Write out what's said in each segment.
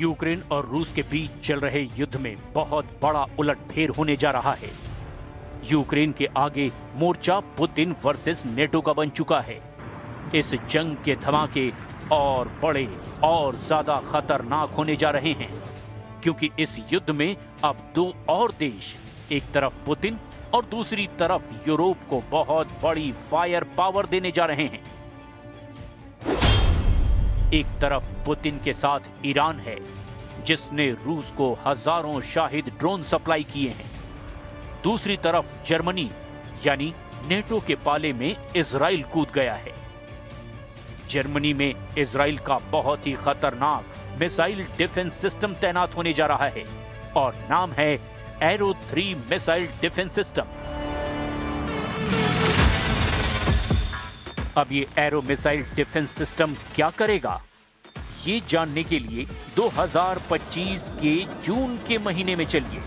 Ukraine और रूस के बीच चल रहे युद्ध में बहुत बड़ा उलटफेर होने जा रहा है। यूक्रेन के आगे मोर्चा पुतिन वर्सेस नेटो का बन चुका है। इस जंग के धमाके और बड़े और ज्यादा खतरनाक होने जा रहे हैं, क्योंकि इस युद्ध में अब दो और देश, एक तरफ पुतिन और दूसरी तरफ यूरोप को बहुत बड़ी फायर पावर देने जा रहे हैं। एक तरफ पुतिन के साथ ईरान है, जिसने रूस को हजारों शाहिद ड्रोन सप्लाई किए हैं। दूसरी तरफ जर्मनी यानी नेटो के पाले में इजराइल कूद गया है। जर्मनी में इजराइल का बहुत ही खतरनाक मिसाइल डिफेंस सिस्टम तैनात होने जा रहा है और नाम है एरो 3 मिसाइल डिफेंस सिस्टम। अब ये एरो मिसाइल डिफेंस सिस्टम क्या करेगा, ये जानने के लिए 2025 के जून के महीने में चलिए,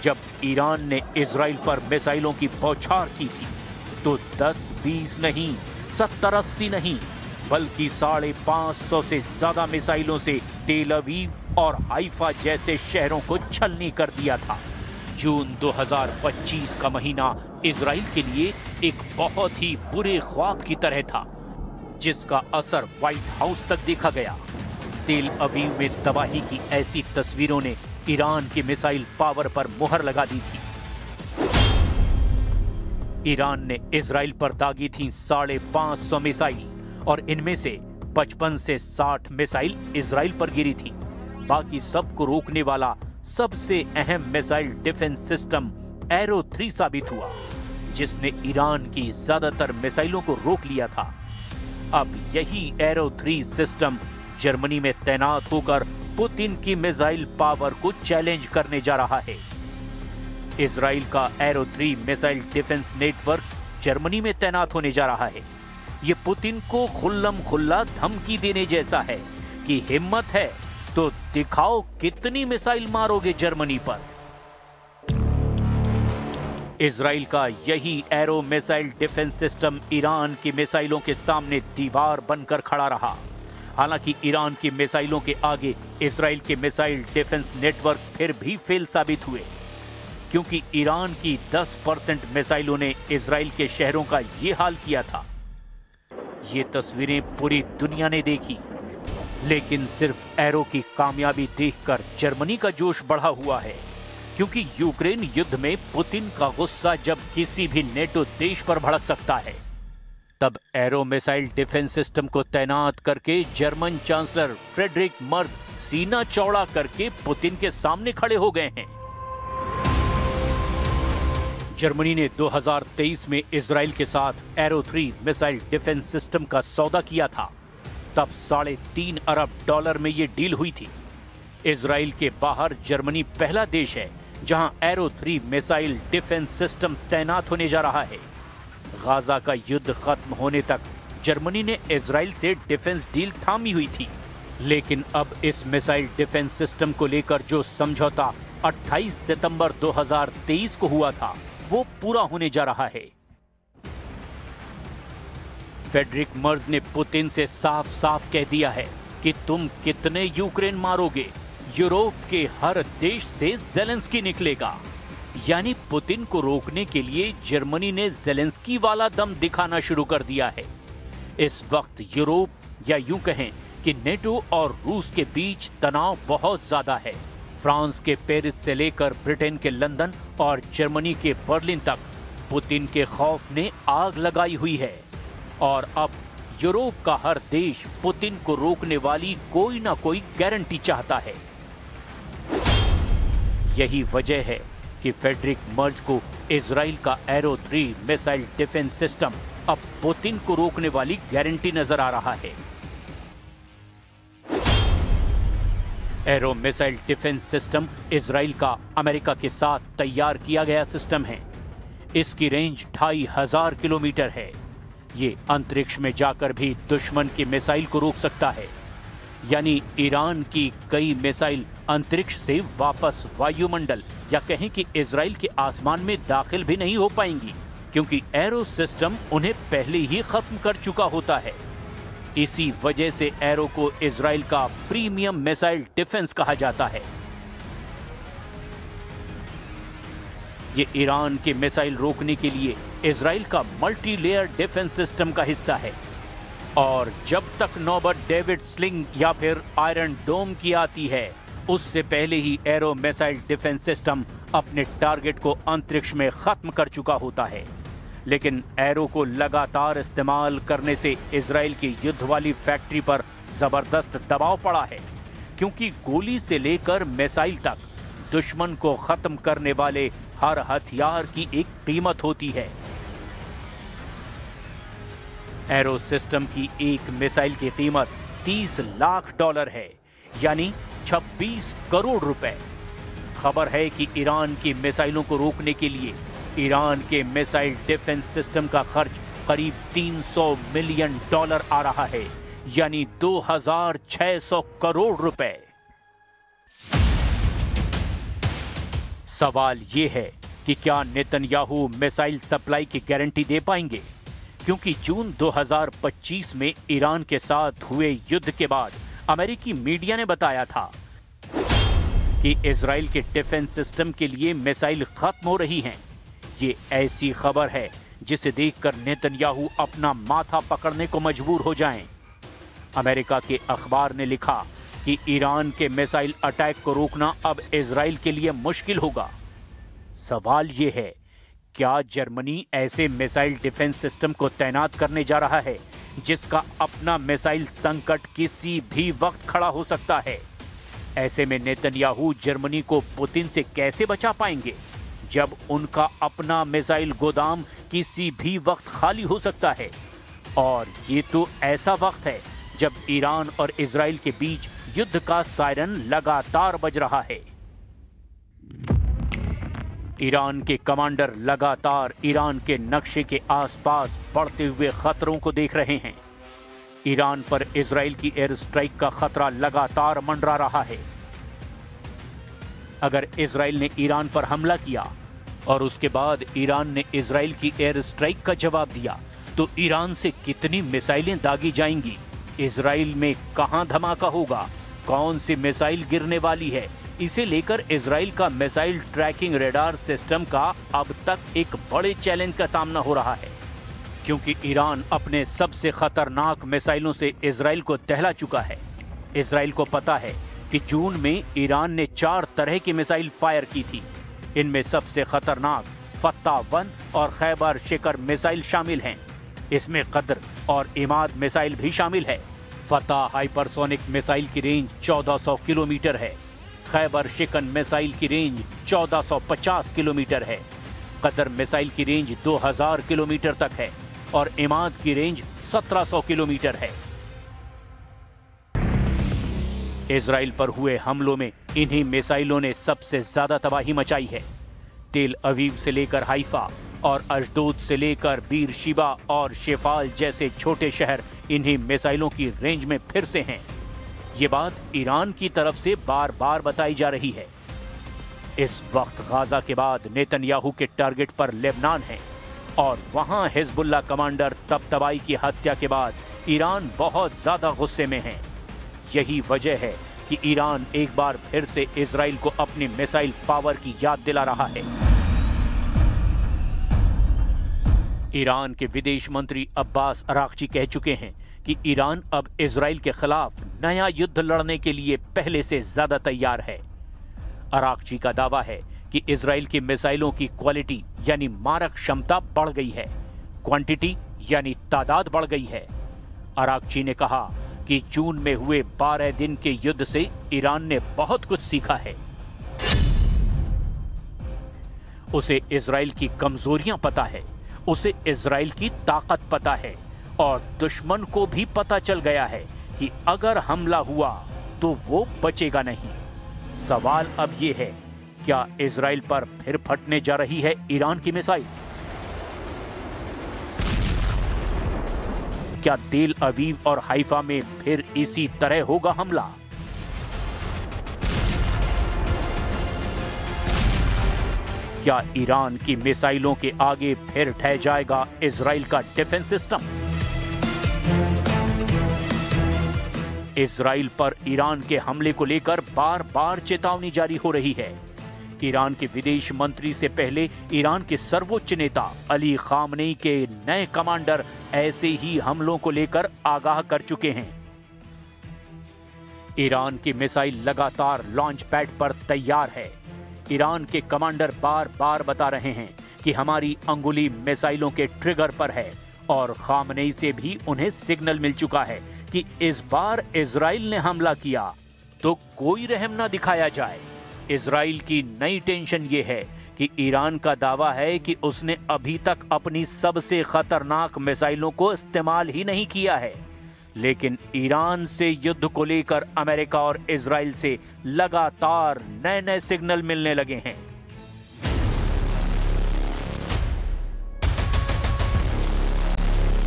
जब ईरान ने इजराइल पर मिसाइलों की बौछार की थी, तो 10-20 नहीं, 70-80 नहीं, बल्कि 550 से ज्यादा मिसाइलों से तेल अवीव और हाइफा जैसे शहरों को छलनी कर दिया था। जून 2025 का महीना इजराइल के लिए एक बहुत ही बुरे ख्वाब की तरह था, जिसका असर व्हाइट हाउस तक देखा गया। तेल अवीव में तबाही की ऐसी तस्वीरों ने ईरान की मिसाइल पावर पर मुहर लगा दी थी। ईरान ने इजराइल पर दागी थी 550 मिसाइल और इनमें से 55 से 60 मिसाइल इजराइल पर गिरी थी। बाकी सबको रोकने वाला सबसे अहम मिसाइल डिफेंस सिस्टम एरो 3 साबित हुआ, जिसने ईरान की ज्यादातर मिसाइलों को रोक लिया था। अब यही एरो 3 सिस्टम जर्मनी में तैनात होकर पुतिन की मिसाइल पावर को चैलेंज करने जा रहा है। इजराइल का arrow 3 missile defence network Germany में तैनात होने जा रहा है। ये पुतिन को खुल्लम खुल्ला धमकी देने जैसा है कि हिम्मत है तो दिखाओ कितनी मिसाइल मारोगे जर्मनी पर। इजराइल का यही arrow missile defence system Iran की मिसाइलों के सामने दीवार बनकर खड़ा रहा। हालांकि ईरान की मिसाइलों के आगे इजराइल के मिसाइल डिफेंस नेटवर्क फिर भी फेल साबित हुए, क्योंकि ईरान की 10% मिसाइलों ने इजराइल के शहरों का ये हाल किया था। ये तस्वीरें पूरी दुनिया ने देखी, लेकिन सिर्फ एरो की कामयाबी देखकर जर्मनी का जोश बढ़ा हुआ है, क्योंकि यूक्रेन युद्ध में पुतिन का गुस्सा जब किसी भी नेटो देश पर भड़क सकता है, तब एरो मिसाइल डिफेंस सिस्टम को तैनात करके जर्मन चांसलर फ्रेडरिक मर्ज सीना चौड़ा करके पुतिन के सामने खड़े हो गए हैं। जर्मनी ने 2023 में इजराइल के साथ एरो 3 मिसाइल डिफेंस सिस्टम का सौदा किया था। तब $3.5 अरब में यह डील हुई थी। इजराइल के बाहर जर्मनी पहला देश है जहां एरो 3 मिसाइल डिफेंस सिस्टम तैनात होने जा रहा है। गाजा का युद्ध खत्म होने तक जर्मनी ने इजराइल से डिफेंस डील थामी हुई थी, लेकिन अब इस मिसाइल डिफेंस सिस्टम को लेकर जो समझौता 28 सितंबर 2023 को हुआ था, वो पूरा होने जा रहा है। फ्रेडरिक मर्ज ने पुतिन से साफ साफ कह दिया है कि तुम कितने यूक्रेन मारोगे, यूरोप के हर देश से ज़ेलेंस्की निकलेगा। यानी पुतिन को रोकने के लिए जर्मनी ने ज़ेलेंस्की वाला दम दिखाना शुरू कर दिया है। इस वक्त यूरोप या यूं कहें कि नेटो और रूस के बीच तनाव बहुत ज्यादा है। फ्रांस के पेरिस से लेकर ब्रिटेन के लंदन और जर्मनी के बर्लिन तक पुतिन के खौफ ने आग लगाई हुई है और अब यूरोप का हर देश पुतिन को रोकने वाली कोई ना कोई गारंटी चाहता है। यही वजह है कि फ्रेडरिक मर्ज को इजराइल का एरो 3 मिसाइल डिफेंस सिस्टम अब पुतिन को रोकने वाली गारंटी नजर आ रहा है। Arrow missile defence system Israel का अमेरिका के साथ तैयार किया गया सिस्टम है। इसकी रेंज 2500 किलोमीटर है। ये अंतरिक्ष में जाकर भी दुश्मन की मिसाइल को रोक सकता है। यानी ईरान की कई मिसाइल अंतरिक्ष से वापस वायुमंडल या कहें कि इजराइल के आसमान में दाखिल भी नहीं हो पाएंगी, क्योंकि एरो सिस्टम उन्हें पहले ही खत्म कर चुका होता है। इसी वजह से एरो को इजराइल का प्रीमियम मिसाइल डिफेंस कहा जाता है। ये ईरान के मिसाइल रोकने के लिए इजराइल का मल्टी लेयर डिफेंस सिस्टम का हिस्सा है और जब तक नौबत डेविड स्लिंग या फिर आयरन डोम की आती है, उससे पहले ही एरो मिसाइल डिफेंस सिस्टम अपने टारगेट को अंतरिक्ष में खत्म कर चुका होता है। लेकिन एरो को लगातार इस्तेमाल करने से इजराइल की युद्ध वाली फैक्ट्री पर जबरदस्त दबाव पड़ा है, क्योंकि गोली से लेकर मिसाइल तक दुश्मन को खत्म करने वाले हर हथियार की एक कीमत होती है। एरो सिस्टम की एक मिसाइल की कीमत $30 लाख है, यानी 26 करोड़ रुपए। खबर है कि ईरान की मिसाइलों को रोकने के लिए ईरान के मिसाइल डिफेंस सिस्टम का खर्च करीब $300 मिलियन आ रहा है, यानी 2600 करोड़ रुपए। सवाल ये है कि क्या नेतन्याहू मिसाइल सप्लाई की गारंटी दे पाएंगे, क्योंकि जून 2025 में ईरान के साथ हुए युद्ध के बाद अमेरिकी मीडिया ने बताया था कि इजराइल के डिफेंस सिस्टम के लिए मिसाइल खत्म हो रही हैं। ये ऐसी खबर है जिसे देखकर नेतन्याहू अपना माथा पकड़ने को मजबूर हो जाएं। अमेरिका के अखबार ने लिखा कि ईरान के मिसाइल अटैक को रोकना अब इजराइल के लिए मुश्किल होगा। सवाल ये है, क्या जर्मनी ऐसे मिसाइल डिफेंस सिस्टम को तैनात करने जा रहा है जिसका अपना मिसाइल संकट किसी भी वक्त खड़ा हो सकता है? ऐसे में नेतन्याहू जर्मनी को पुतिन से कैसे बचा पाएंगे जब उनका अपना मिसाइल गोदाम किसी भी वक्त खाली हो सकता है? और ये तो ऐसा वक्त है जब ईरान और इजराइल के बीच युद्ध का सायरन लगातार बज रहा है। ईरान के कमांडर लगातार ईरान के नक्शे के आसपास बढ़ते हुए खतरों को देख रहे हैं। ईरान पर इजराइल की एयर स्ट्राइक का खतरा लगातार मंडरा रहा है। अगर इजराइल ने ईरान पर हमला किया और उसके बाद ईरान ने इजराइल की एयर स्ट्राइक का जवाब दिया, तो ईरान से कितनी मिसाइलें दागी जाएंगी, इजराइल में कहां धमाका होगा, कौन सी मिसाइल गिरने वाली है, इसे लेकर इजराइल का मिसाइल ट्रैकिंग रेडार सिस्टम का अब तक एक बड़े चैलेंज का सामना हो रहा है, क्योंकि ईरान अपने सबसे खतरनाक मिसाइलों से इजराइल को दहला चुका है। इजराइल को पता है कि जून में ईरान ने 4 तरह की मिसाइल फायर की थी। इनमें सबसे खतरनाक फत्ता-1 और खैबर शिकर मिसाइल शामिल हैं। इसमें कद्र और इमाद मिसाइल भी शामिल है। फत्ता हाइपरसोनिक मिसाइल की रेंज 1400 किलोमीटर है। खैबर शिकन मिसाइल की रेंज 1450 किलोमीटर है। कद्र मिसाइल की रेंज 2000 किलोमीटर तक है और इमाद की रेंज 1700 किलोमीटर है। इजराइल पर हुए हमलों में इन्हीं मिसाइलों ने सबसे ज्यादा तबाही मचाई है। तेल अवीव से लेकर हाइफा और अशदोद से लेकर बीरशिबा और शेफाल जैसे छोटे शहर इन्हीं मिसाइलों की रेंज में फिर से हैं। ये बात ईरान की तरफ से बार बार बताई जा रही है। इस वक्त गाजा के बाद नेतन्याहू के टारगेट पर लेबनान है और वहां हिजबुल्लाह कमांडर तबतबाई की हत्या के बाद ईरान बहुत ज्यादा गुस्से में है। यही वजह है कि ईरान एक बार फिर से इजराइल को अपनी मिसाइल पावर की याद दिला रहा है। ईरान के विदेश मंत्री अब्बास अरागची कह चुके हैं कि ईरान अब इजराइल के खिलाफ नया युद्ध लड़ने के लिए पहले से ज्यादा तैयार है। अरागची का दावा है कि इजराइल की मिसाइलों की क्वालिटी यानी मारक क्षमता बढ़ गई है, क्वांटिटी यानी तादाद बढ़ गई है। अरागची ने कहा कि जून में हुए 12 दिन के युद्ध से ईरान ने बहुत कुछ सीखा है। उसे इजराइल की कमजोरियां पता है, उसे इजराइल की ताकत पता है और दुश्मन को भी पता चल गया है कि अगर हमला हुआ तो वो बचेगा नहीं। सवाल अब ये है, क्या इजराइल पर फिर फटने जा रही है ईरान की मिसाइल? क्या तेल अवीव और हाइफा में फिर इसी तरह होगा हमला? क्या ईरान की मिसाइलों के आगे फिर ढह जाएगा इजराइल का डिफेंस सिस्टम? इजराइल पर ईरान के हमले को लेकर बार बार चेतावनी जारी हो रही है। ईरान के विदेश मंत्री से पहले ईरान के सर्वोच्च नेता अली खामनेई के नए कमांडर ऐसे ही हमलों को लेकर आगाह कर चुके हैं। ईरान की मिसाइल लगातार लॉन्च पैड पर तैयार है। ईरान के कमांडर बार बार बता रहे हैं कि हमारी अंगुली मिसाइलों के ट्रिगर पर है और खामनेई से भी उन्हें सिग्नल मिल चुका है कि इस बार इजराइल ने हमला किया तो कोई रहम ना दिखाया जाए। इजराइल की नई टेंशन ये है कि ईरान का दावा है कि उसने अभी तक अपनी सबसे खतरनाक मिसाइलों को इस्तेमाल ही नहीं किया है, लेकिन ईरान से युद्ध को लेकर अमेरिका और इजराइल से लगातार नए नए सिग्नल मिलने लगे हैं।